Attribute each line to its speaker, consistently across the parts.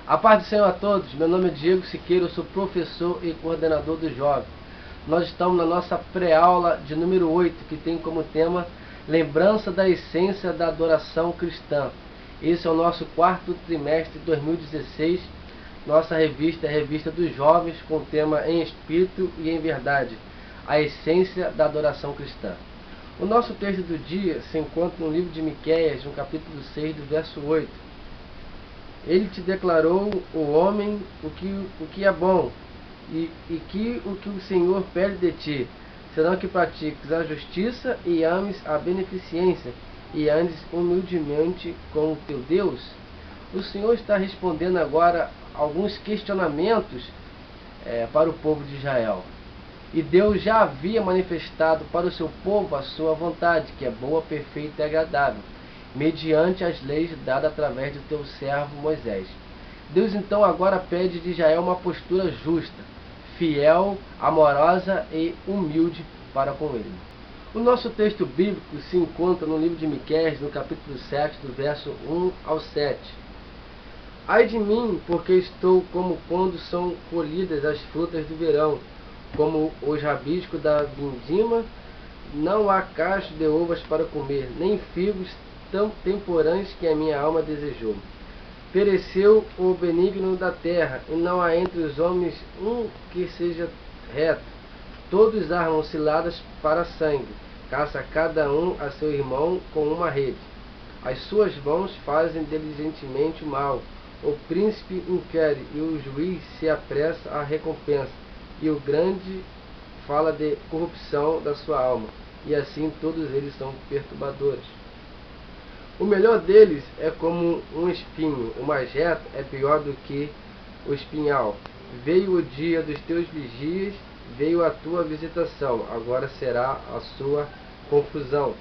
Speaker 1: A paz do Senhor a todos, meu nome é Diego Siqueira, eu sou professor e coordenador do Jovem. Nós estamos na nossa pré-aula de número 8, que tem como tema Lembrança da Essência da Adoração Cristã. Esse é o nosso quarto trimestre de 2016. Nossa revista é a Revista dos Jovens, com o tema Em Espírito e em Verdade, a Essência da Adoração Cristã. O nosso texto do dia se encontra no livro de Miqueias, no capítulo 6, do verso 8. Ele te declarou, o homem, o que é bom, e o que o Senhor pede de ti, senão que pratiques a justiça e ames a beneficência, e andes humildemente com o teu Deus. O Senhor está respondendo agora alguns questionamentos para o povo de Israel. E Deus já havia manifestado para o seu povo a sua vontade, que é boa, perfeita e agradável, mediante as leis dadas através do teu servo Moisés. Deus então agora pede de Israel uma postura justa, fiel, amorosa e humilde para com ele. O nosso texto bíblico se encontra no livro de Miqueias, no capítulo 7, do verso 1 ao 7. Ai de mim, porque estou como quando são colhidas as frutas do verão, como os rabiscos da vindima, não há cacho de uvas para comer, nem figos tão temporães que a minha alma desejou. Pereceu o benigno da terra, e não há entre os homens um que seja reto. Todos armam ciladas para sangue, caça cada um a seu irmão com uma rede. As suas mãos fazem diligentemente o mal. O príncipe inquire, e o juiz se apressa à recompensa, e o grande fala de corrupção da sua alma, e assim todos eles são perturbadores. O melhor deles é como um espinho, o mais reto é pior do que o espinhal. Veio o dia dos teus vigias, veio a tua visitação, agora será a sua confusão.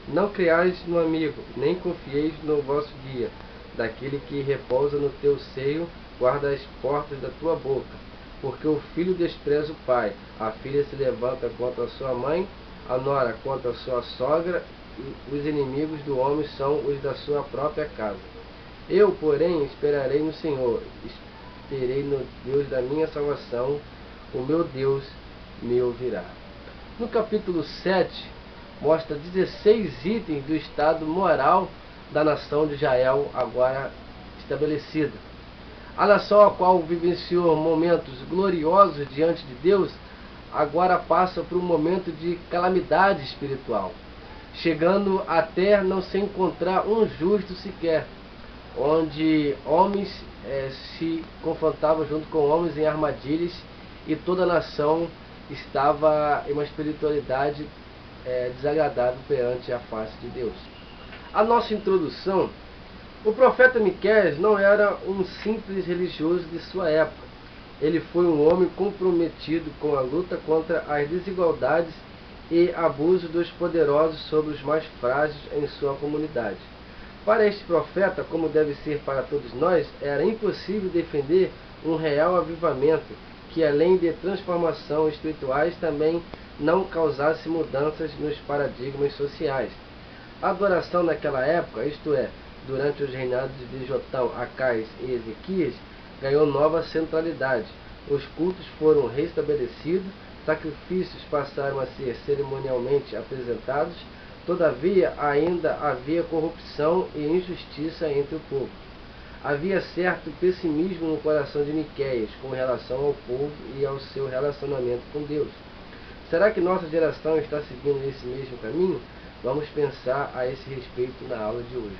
Speaker 1: Não creais no amigo, nem confieis no vosso guia. Daquele que repousa no teu seio, guarda as portas da tua boca. Porque o filho despreza o pai, a filha se levanta contra a sua mãe, a nora contra a sua sogra, e os inimigos do homem são os da sua própria casa. Eu, porém, esperarei no Senhor, esperei no Deus da minha salvação, o meu Deus me ouvirá. No capítulo 7, mostra 16 itens do estado moral da nação de Israel agora estabelecida. A nação a qual vivenciou momentos gloriosos diante de Deus, agora passa por um momento de calamidade espiritual, chegando até não se encontrar um justo sequer, onde homens se confrontavam junto com homens em armadilhas, e toda a nação estava em uma espiritualidade desagradável perante a face de Deus. A nossa introdução: o profeta Miqueias não era um simples religioso de sua época. Ele foi um homem comprometido com a luta contra as desigualdades e abuso dos poderosos sobre os mais frágeis em sua comunidade. Para este profeta, como deve ser para todos nós, era impossível defender um real avivamento que, além de transformações espirituais, também não causasse mudanças nos paradigmas sociais. A adoração naquela época, isto é, durante os reinados de Jotão, Acais e Ezequias, ganhou nova centralidade. Os cultos foram restabelecidos, sacrifícios passaram a ser cerimonialmente apresentados, todavia ainda havia corrupção e injustiça entre o povo. Havia certo pessimismo no coração de Miqueias com relação ao povo e ao seu relacionamento com Deus. Será que nossa geração está seguindo esse mesmo caminho? Vamos pensar a esse respeito na aula de hoje.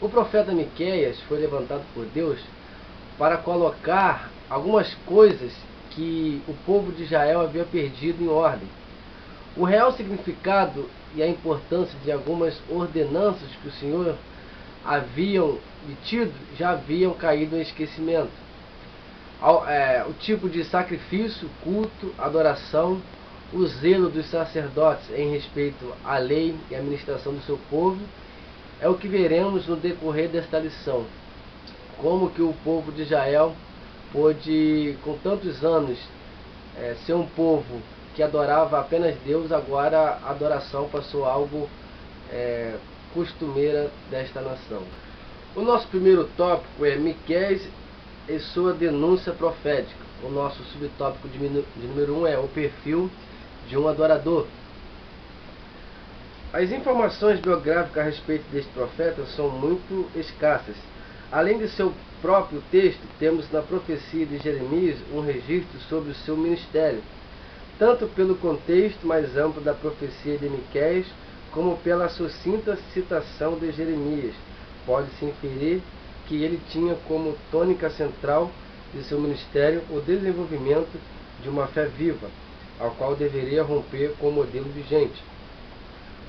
Speaker 1: O profeta Miqueias foi levantado por Deus para colocar algumas coisas que o povo de Israel havia perdido em ordem. O real significado e a importância de algumas ordenanças que o Senhor haviam tido já haviam caído em esquecimento. O tipo de sacrifício, culto, adoração, o zelo dos sacerdotes em respeito à lei e à administração do seu povo, é o que veremos no decorrer desta lição. Como que o povo de Israel pôde, com tantos anos, ser um povo que adorava apenas Deus, agora a adoração passou a algo costumeira desta nação. O nosso primeiro tópico é Miqueias e sua denúncia profética. O nosso subtópico de número 1 é o perfil de um adorador. As informações biográficas a respeito deste profeta são muito escassas. Além de seu próprio texto, temos na profecia de Jeremias um registro sobre o seu ministério, tanto pelo contexto mais amplo da profecia de Miqueias, como pela sucinta citação de Jeremias. Pode-se inferir que ele tinha como tônica central de seu ministério o desenvolvimento de uma fé viva, ao qual deveria romper com o modelo vigente,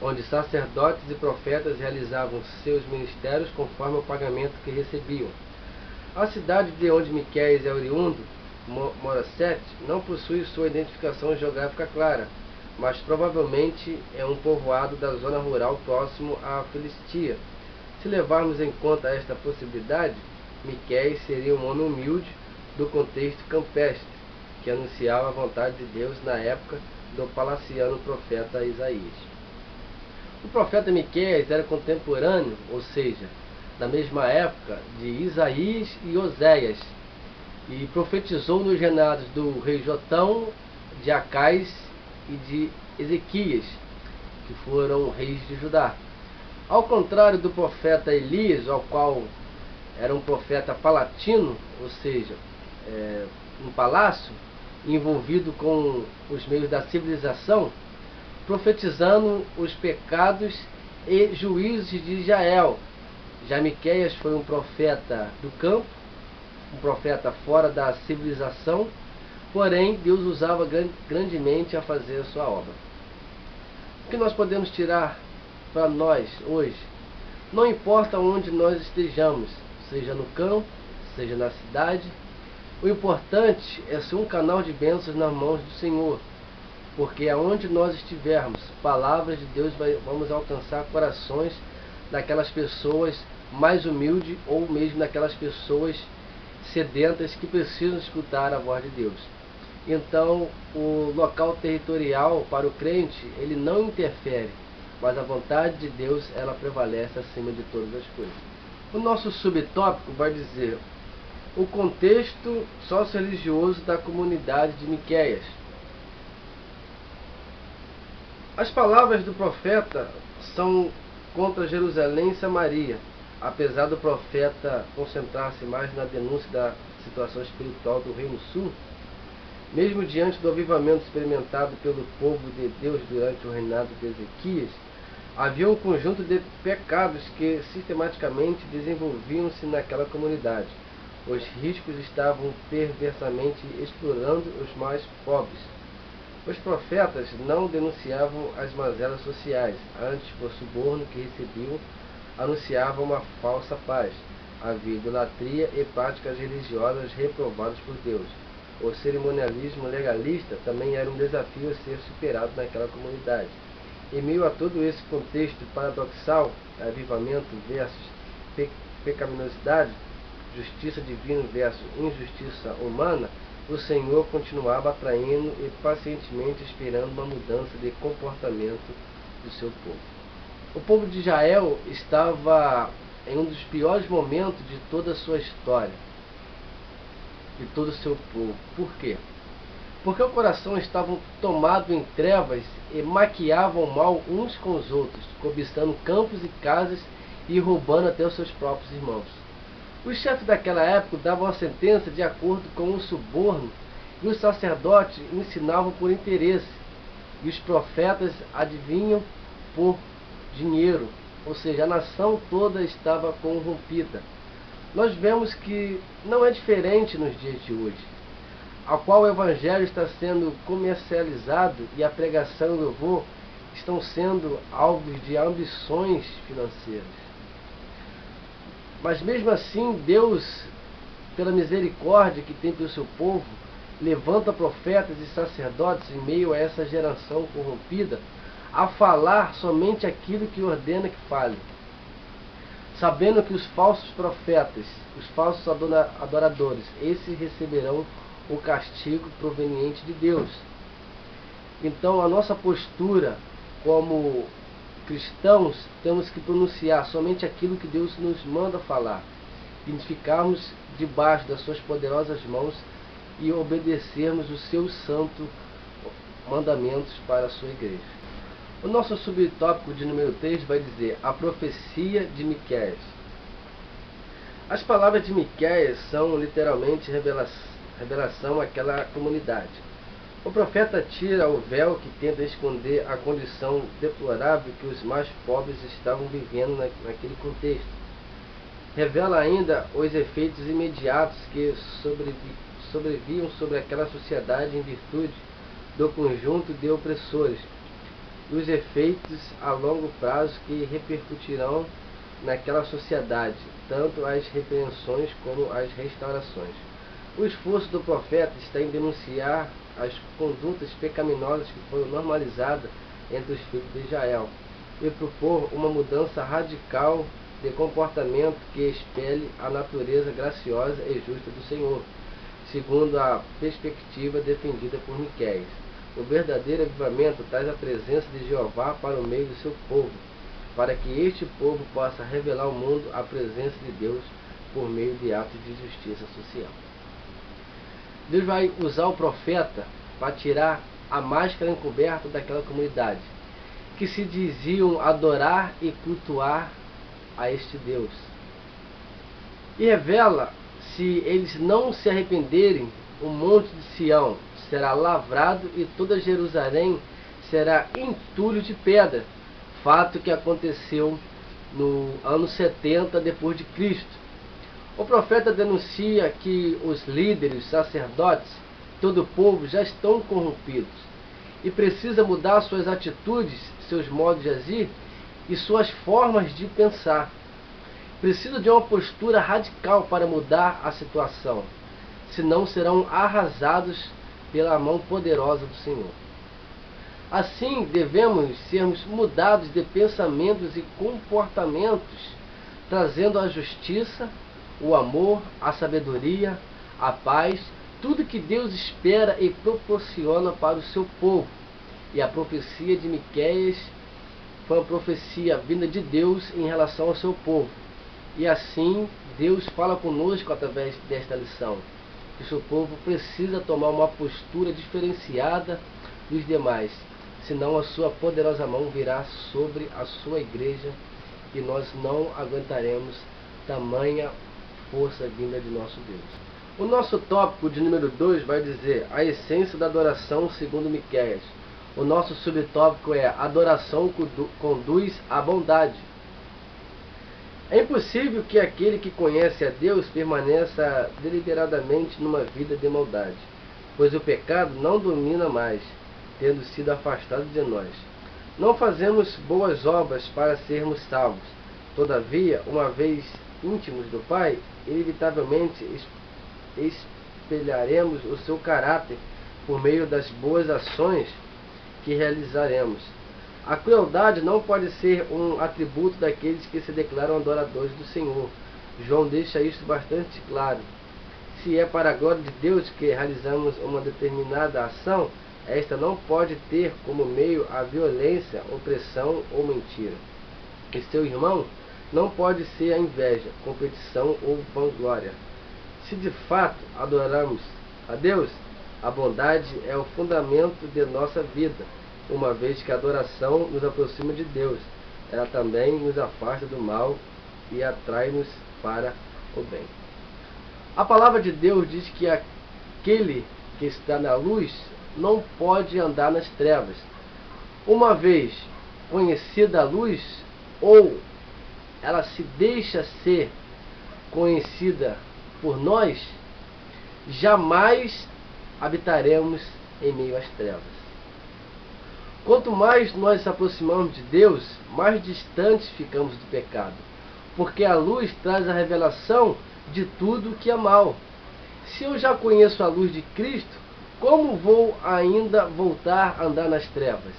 Speaker 1: onde sacerdotes e profetas realizavam seus ministérios conforme o pagamento que recebiam. A cidade de onde Miqueias é oriundo, Moresete, não possui sua identificação geográfica clara, mas provavelmente é um povoado da zona rural próximo à Filistia. Se levarmos em conta esta possibilidade, Miqueias seria um homem humilde do contexto campestre, que anunciava a vontade de Deus na época do palaciano profeta Isaías. O profeta Miqueias era contemporâneo, ou seja, da mesma época de Isaías e Oséias, e profetizou nos reinados do rei Jotão, de Acais e de Ezequias, que foram reis de Judá. Ao contrário do profeta Elias, ao qual era um profeta palatino, ou seja, um palácio, envolvido com os meios da civilização, profetizando os pecados e juízos de Israel. Já Miqueias foi um profeta do campo, um profeta fora da civilização, porém Deus usava grandemente a fazer a sua obra. O que nós podemos tirar para nós hoje? Não importa onde nós estejamos, seja no campo, seja na cidade, o importante é ser um canal de bênçãos nas mãos do Senhor, porque aonde nós estivermos, palavras de Deus vamos alcançar corações daquelas pessoas mais humildes ou mesmo daquelas pessoas sedentas que precisam escutar a voz de Deus. Então, o local territorial para o crente, ele não interfere, mas a vontade de Deus, ela prevalece acima de todas as coisas. O nosso subtópico vai dizer o contexto socio-religioso da comunidade de Miqueias. As palavras do profeta são contra Jerusalém e Samaria, apesar do profeta concentrar-se mais na denúncia da situação espiritual do Reino Sul. Mesmo diante do avivamento experimentado pelo povo de Deus durante o reinado de Ezequias, havia um conjunto de pecados que sistematicamente desenvolviam-se naquela comunidade. Os ricos estavam perversamente explorando os mais pobres. Os profetas não denunciavam as mazelas sociais, antes, por suborno que recebiam, anunciavam uma falsa paz. Havia idolatria e práticas religiosas reprovadas por Deus. O cerimonialismo legalista também era um desafio a ser superado naquela comunidade. Em meio a todo esse contexto paradoxal, avivamento versus pecaminosidade, justiça divina versus injustiça humana, o Senhor continuava atraindo e pacientemente esperando uma mudança de comportamento do seu povo. O povo de Israel estava em um dos piores momentos de toda a sua história, de todo o seu povo. Por quê? Porque o coração estava tomado em trevas e maquiavam mal uns com os outros, cobiçando campos e casas e roubando até os seus próprios irmãos. Os chefes daquela época davam a sentença de acordo com o suborno, e os sacerdotes ensinavam por interesse, e os profetas adivinham por dinheiro, ou seja, a nação toda estava corrompida. Nós vemos que não é diferente nos dias de hoje, a qual o evangelho está sendo comercializado e a pregação e o louvor estão sendo alvos de ambições financeiras. Mas mesmo assim, Deus, pela misericórdia que tem pelo seu povo, levanta profetas e sacerdotes em meio a essa geração corrompida, a falar somente aquilo que ordena que fale, sabendo que os falsos profetas, os falsos adoradores, esses receberão o castigo proveniente de Deus. Então a nossa postura como cristãos, temos que pronunciar somente aquilo que Deus nos manda falar, e ficarmos debaixo das suas poderosas mãos e obedecermos os seus santos mandamentos para a sua igreja. O nosso subtópico de número 3 vai dizer a profecia de Miqueias. As palavras de Miqueias são literalmente revelação àquela comunidade. O profeta tira o véu que tenta esconder a condição deplorável que os mais pobres estavam vivendo naquele contexto. Revela ainda os efeitos imediatos que sobreviam sobre aquela sociedade em virtude do conjunto de opressores, e os efeitos a longo prazo que repercutirão naquela sociedade, tanto as repreensões como as restaurações. O esforço do profeta está em denunciar as condutas pecaminosas que foram normalizadas entre os filhos de Israel e propor uma mudança radical de comportamento que espelhe a natureza graciosa e justa do Senhor, segundo a perspectiva defendida por Miqueias. O verdadeiro avivamento traz a presença de Jeová para o meio do seu povo, para que este povo possa revelar ao mundo a presença de Deus por meio de atos de justiça social. Deus vai usar o profeta para tirar a máscara encoberta daquela comunidade, que se diziam adorar e cultuar a este Deus. E revela, se eles não se arrependerem, o monte de Sião será lavrado e toda Jerusalém será entulho de pedra, fato que aconteceu no ano 70 depois de Cristo. O profeta denuncia que os líderes, sacerdotes, todo o povo já estão corrompidos e precisa mudar suas atitudes, seus modos de agir e suas formas de pensar. Precisa de uma postura radical para mudar a situação, senão serão arrasados pela mão poderosa do Senhor. Assim, devemos sermos mudados de pensamentos e comportamentos, trazendo a justiça, o amor, a sabedoria, a paz, tudo que Deus espera e proporciona para o seu povo. E a profecia de Miqueias foi uma profecia vinda de Deus em relação ao seu povo. E assim, Deus fala conosco através desta lição, que o seu povo precisa tomar uma postura diferenciada dos demais, senão a sua poderosa mão virá sobre a sua igreja e nós não aguentaremos tamanha força vinda de nosso Deus. O nosso tópico de número 2 vai dizer a essência da adoração segundo Miqueias. O nosso subtópico é adoração conduz à bondade. É impossível que aquele que conhece a Deus permaneça deliberadamente numa vida de maldade, pois o pecado não domina mais, tendo sido afastado de nós. Não fazemos boas obras para sermos salvos. Todavia, uma vez íntimos do Pai, inevitavelmente espelharemos o seu caráter por meio das boas ações que realizaremos. A crueldade não pode ser um atributo daqueles que se declaram adoradores do Senhor. João deixa isso bastante claro. Se é para a glória de Deus que realizamos uma determinada ação, esta não pode ter como meio a violência, opressão ou mentira. E seu irmão não pode ser a inveja, competição ou vanglória. Se de fato adoramos a Deus, a bondade é o fundamento de nossa vida, uma vez que a adoração nos aproxima de Deus. Ela também nos afasta do mal e atrai-nos para o bem. A palavra de Deus diz que aquele que está na luz não pode andar nas trevas. Uma vez conhecida a luz, ou ela se deixa ser conhecida por nós, jamais habitaremos em meio às trevas. Quanto mais nós nos aproximamos de Deus, mais distantes ficamos do pecado, porque a luz traz a revelação de tudo que é mal. Se eu já conheço a luz de Cristo, como vou ainda voltar a andar nas trevas?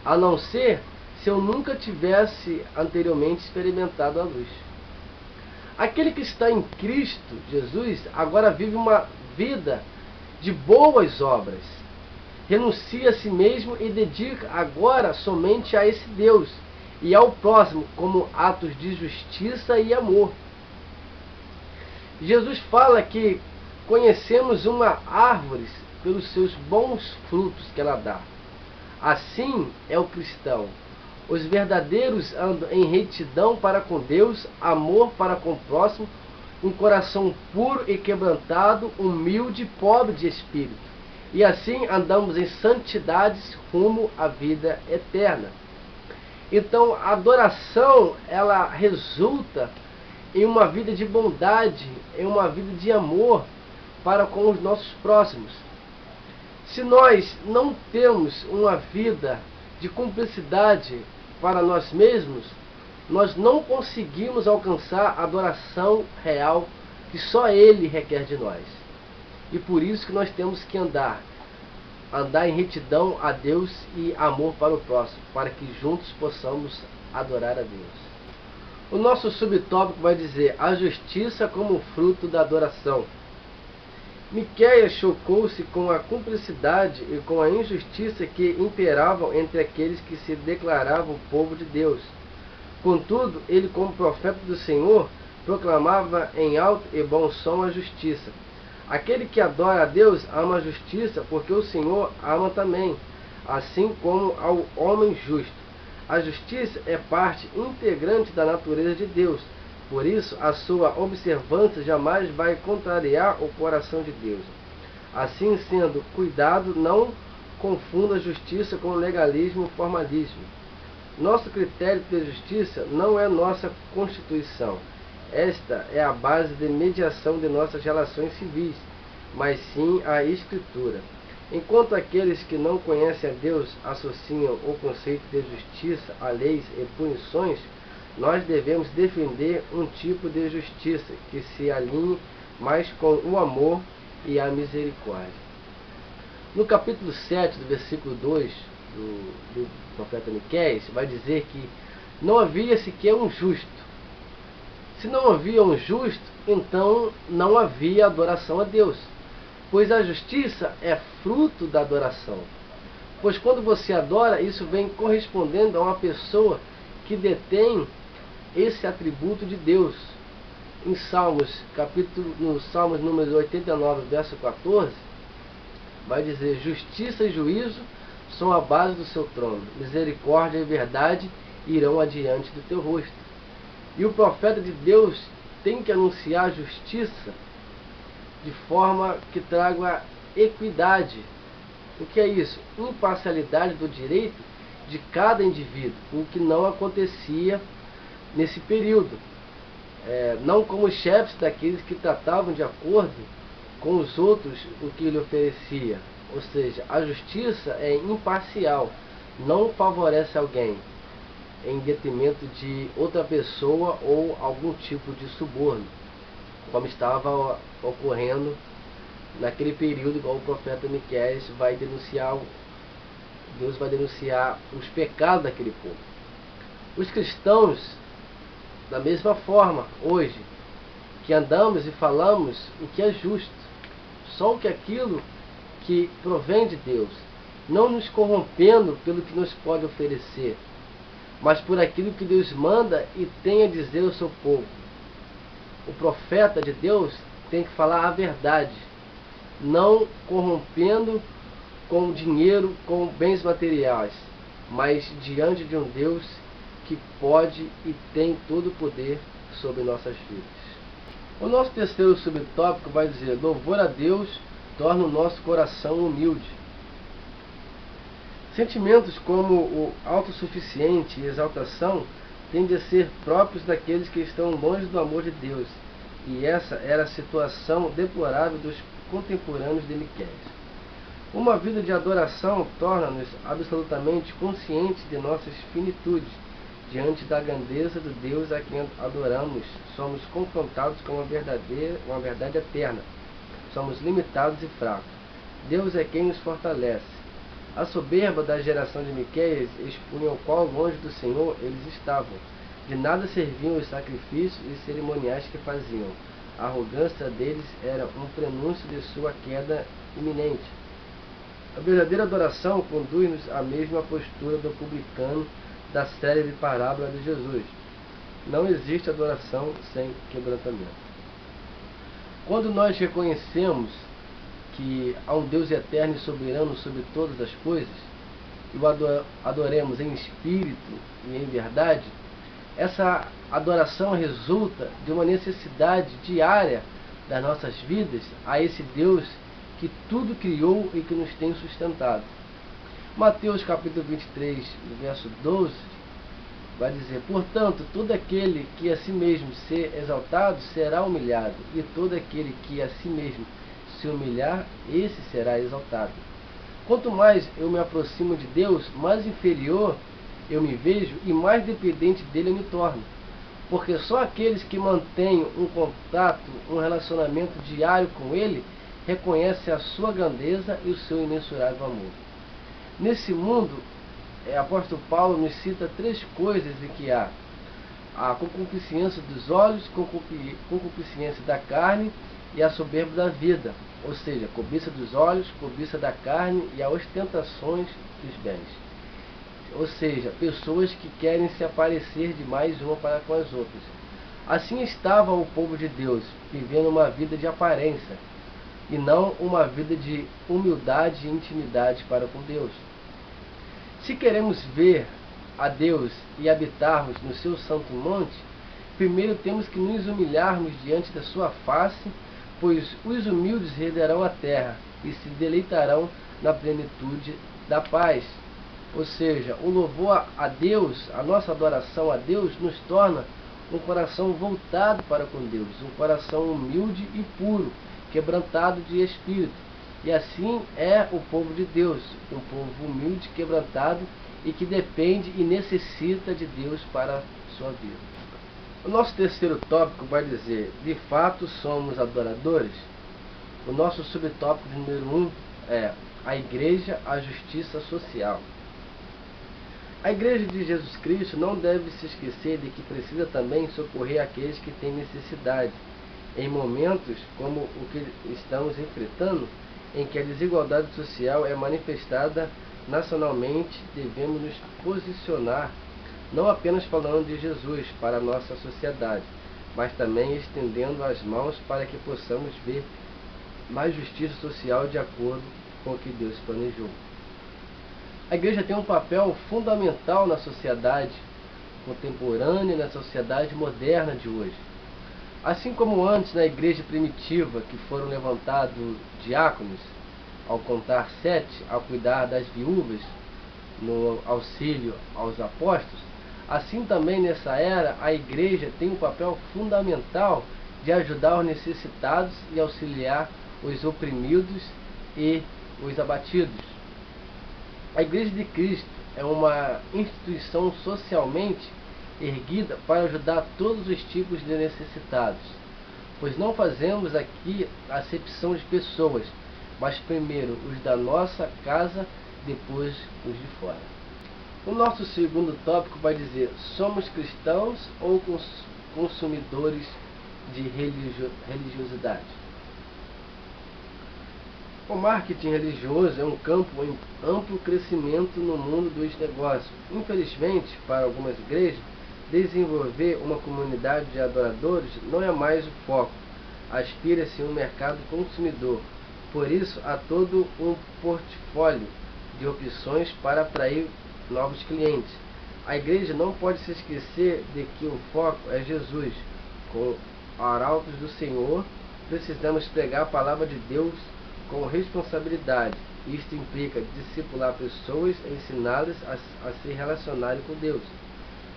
Speaker 1: A não ser se eu nunca tivesse anteriormente experimentado a luz. Aquele que está em Cristo Jesus agora vive uma vida de boas obras, renuncia a si mesmo e dedica agora somente a esse Deus e ao próximo como atos de justiça e amor. Jesus fala que conhecemos uma árvore pelos seus bons frutos que ela dá. Assim é o cristão. Os verdadeiros andam em retidão para com Deus, amor para com o próximo, um coração puro e quebrantado, humilde, pobre de espírito. E assim andamos em santidades rumo à vida eterna. Então a adoração, ela resulta em uma vida de bondade, em uma vida de amor para com os nossos próximos. Se nós não temos uma vida de cumplicidade para nós mesmos, nós não conseguimos alcançar a adoração real que só Ele requer de nós. E por isso que nós temos que andar em retidão a Deus e amor para o próximo, para que juntos possamos adorar a Deus. O nosso subtópico vai dizer a justiça como fruto da adoração. Miqueias chocou-se com a cumplicidade e com a injustiça que imperavam entre aqueles que se declaravam povo de Deus. Contudo, ele, como profeta do Senhor, proclamava em alto e bom som a justiça. Aquele que adora a Deus ama a justiça, porque o Senhor ama também, assim como ao homem justo. A justiça é parte integrante da natureza de Deus. Por isso, a sua observância jamais vai contrariar o coração de Deus. Assim sendo, cuidado, não confunda a justiça com legalismo ou formalismo. Nosso critério de justiça não é nossa Constituição. Esta é a base de mediação de nossas relações civis, mas sim a Escritura. Enquanto aqueles que não conhecem a Deus associam o conceito de justiça a leis e punições, nós devemos defender um tipo de justiça que se alinhe mais com o amor e a misericórdia. No capítulo 7, do versículo 2 do profeta Miqueias, vai dizer que não havia sequer um justo. Se não havia um justo, então não havia adoração a Deus, pois a justiça é fruto da adoração. Pois quando você adora, isso vem correspondendo a uma pessoa que detém esse atributo de Deus. Em no Salmos número 89, verso 14, vai dizer: justiça e juízo são a base do seu trono, misericórdia e verdade irão adiante do teu rosto. E o profeta de Deus tem que anunciar a justiça de forma que traga equidade. O que é isso? Imparcialidade do direito de cada indivíduo, o que não acontecia nesse período. Não como os chefes daqueles que tratavam de acordo com os outros o que ele oferecia. Ou seja, a justiça é imparcial, não favorece alguém em detrimento de outra pessoa ou algum tipo de suborno, como estava ocorrendo naquele período, igual o profeta Miqueias vai denunciar. Deus vai denunciar os pecados daquele povo. Os cristãos, da mesma forma, hoje, que andamos e falamos o que é justo, só o que é aquilo que provém de Deus, não nos corrompendo pelo que nos pode oferecer, mas por aquilo que Deus manda e tem a dizer ao seu povo. O profeta de Deus tem que falar a verdade, não corrompendo com dinheiro, com bens materiais, mas diante de um Deus que pode e tem todo o poder sobre nossas vidas. O nosso terceiro subtópico vai dizer: louvor a Deus torna o nosso coração humilde. Sentimentos como o autossuficiente e exaltação tendem a ser próprios daqueles que estão longe do amor de Deus, e essa era a situação deplorável dos contemporâneos de Miqueias. Uma vida de adoração torna-nos absolutamente conscientes de nossas finitudes. Diante da grandeza do Deus a quem adoramos, somos confrontados com uma verdade eterna. Somos limitados e fracos. Deus é quem nos fortalece. A soberba da geração de Miqueias expunha o qual longe do Senhor eles estavam. De nada serviam os sacrifícios e cerimoniais que faziam. A arrogância deles era um prenúncio de sua queda iminente. A verdadeira adoração conduz-nos à mesma postura do publicano da célebre parábola de Jesus. Não existe adoração sem quebrantamento. Quando nós reconhecemos que há um Deus eterno e soberano sobre todas as coisas, e o adoremos em espírito e em verdade, essa adoração resulta de uma necessidade diária das nossas vidas a esse Deus que tudo criou e que nos tem sustentado. Mateus capítulo 23, verso 12, vai dizer: portanto, todo aquele que a si mesmo se exaltado será humilhado, e todo aquele que a si mesmo se humilhar, esse será exaltado. Quanto mais eu me aproximo de Deus, mais inferior eu me vejo e mais dependente dele eu me torno. Porque só aqueles que mantêm um contato, um relacionamento diário com ele, reconhecem a sua grandeza e o seu imensurável amor. Nesse mundo, apóstolo Paulo nos cita três coisas em que há: a concupiscência dos olhos, concupiscência da carne e a soberba da vida, ou seja, cobiça dos olhos, cobiça da carne e as ostentações dos bens. Ou seja, pessoas que querem se aparecer demais uma para com as outras. Assim estava o povo de Deus, vivendo uma vida de aparência, e não uma vida de humildade e intimidade para com Deus. Se queremos ver a Deus e habitarmos no seu santo monte, primeiro temos que nos humilharmos diante da sua face, pois os humildes herdarão a terra e se deleitarão na plenitude da paz. Ou seja, o louvor a Deus, a nossa adoração a Deus, nos torna um coração voltado para com Deus, um coração humilde e puro, quebrantado de espírito. E assim é o povo de Deus, um povo humilde, quebrantado e que depende e necessita de Deus para a sua vida. O nosso terceiro tópico vai dizer: de fato somos adoradores? O nosso subtópico número 1 é a igreja, a justiça social. A igreja de Jesus Cristo não deve se esquecer de que precisa também socorrer aqueles que têm necessidade, em momentos como o que estamos enfrentando, em que a desigualdade social é manifestada nacionalmente. Devemos nos posicionar, não apenas falando de Jesus para a nossa sociedade, mas também estendendo as mãos para que possamos ver mais justiça social de acordo com o que Deus planejou. A igreja tem um papel fundamental na sociedade contemporânea e na sociedade moderna de hoje. Assim como antes na igreja primitiva, que foram levantados diáconos, ao contar 7, ao cuidar das viúvas, no auxílio aos apóstolos, assim também nessa era a igreja tem um papel fundamental de ajudar os necessitados e auxiliar os oprimidos e os abatidos. A Igreja de Cristo é uma instituição socialmente erguida para ajudar todos os tipos de necessitados, pois não fazemos aqui acepção de pessoas, mas primeiro os da nossa casa, depois os de fora. O nosso segundo tópico vai dizer: somos cristãos ou consumidores de religiosidade? O marketing religioso é um campo em amplo crescimento no mundo dos negócios. Infelizmente, para algumas igrejas, desenvolver uma comunidade de adoradores não é mais o foco. Aspira-se um mercado consumidor. Por isso, há todo um portfólio de opções para atrair novos clientes. A igreja não pode se esquecer de que o foco é Jesus. Com arautos do Senhor, precisamos pregar a palavra de Deus com responsabilidade. Isto implica discipular pessoas, ensiná-las a se relacionarem com Deus.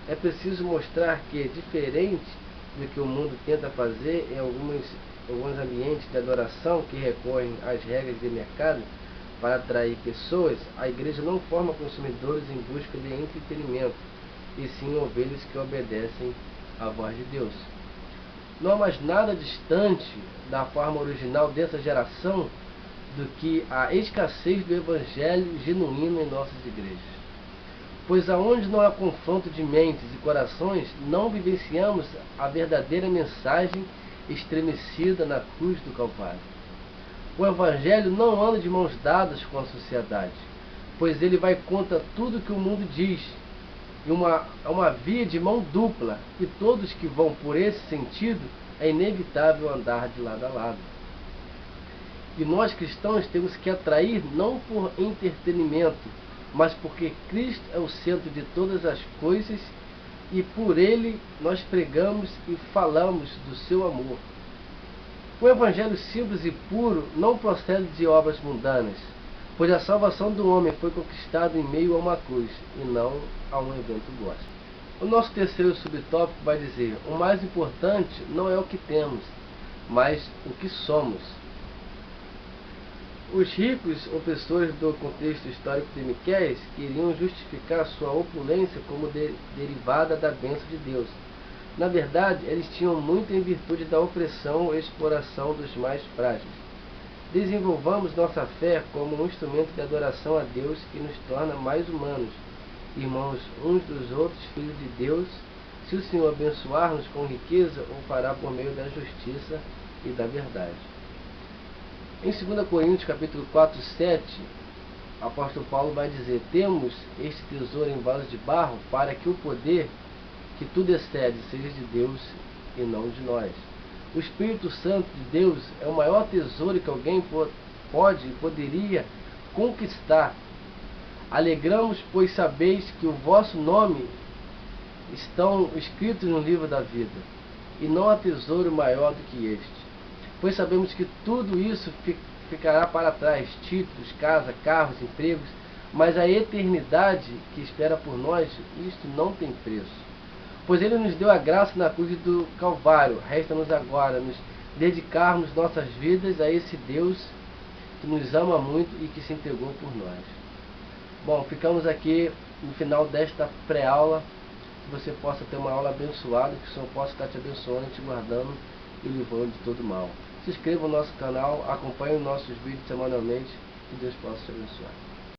Speaker 1: É preciso mostrar que, diferente do que o mundo tenta fazer em alguns ambientes de adoração que recorrem às regras de mercado para atrair pessoas, a igreja não forma consumidores em busca de entretenimento, e sim ovelhas que obedecem à voz de Deus. Não há mais nada distante da forma original dessa geração do que a escassez do evangelho genuíno em nossas igrejas. Pois aonde não há confronto de mentes e corações, não vivenciamos a verdadeira mensagem estremecida na cruz do Calvário. O Evangelho não anda de mãos dadas com a sociedade, pois ele vai contra tudo que o mundo diz. E é uma via de mão dupla, e todos que vão por esse sentido é inevitável andar de lado a lado. E nós cristãos temos que atrair não por entretenimento, mas porque Cristo é o centro de todas as coisas e por Ele nós pregamos e falamos do seu amor. O Evangelho simples e puro não procede de obras mundanas, pois a salvação do homem foi conquistada em meio a uma cruz e não a um evento gospel. O nosso terceiro subtópico vai dizer: o mais importante não é o que temos, mas o que somos. Os ricos opressores do contexto histórico de Miqueias queriam justificar sua opulência como derivada da bênção de Deus. Na verdade, eles tinham muito em virtude da opressão e exploração dos mais frágeis. Desenvolvamos nossa fé como um instrumento de adoração a Deus que nos torna mais humanos, irmãos uns dos outros, filhos de Deus. Se o Senhor abençoar-nos com riqueza, o fará por meio da justiça e da verdade. Em 2 Coríntios capítulo 4, 7, o apóstolo Paulo vai dizer: temos este tesouro em vasos de barro, para que o poder que tudo excede seja de Deus e não de nós. O Espírito Santo de Deus é o maior tesouro que alguém pode e poderia conquistar. Alegramos, pois sabeis que o vosso nome estão escritos no livro da vida, e não há tesouro maior do que este. Pois sabemos que tudo isso ficará para trás: títulos, casa, carros, empregos, mas a eternidade que espera por nós, isto não tem preço. Pois Ele nos deu a graça na cruz do Calvário. Resta-nos agora nos dedicarmos nossas vidas a esse Deus que nos ama muito e que se entregou por nós. Bom, ficamos aqui no final desta pré-aula. Que você possa ter uma aula abençoada, que o Senhor possa estar te abençoando, te guardando e livrando de todo mal. Se inscreva no nosso canal, acompanhe os nossos vídeos semanalmente, que Deus possa te abençoar.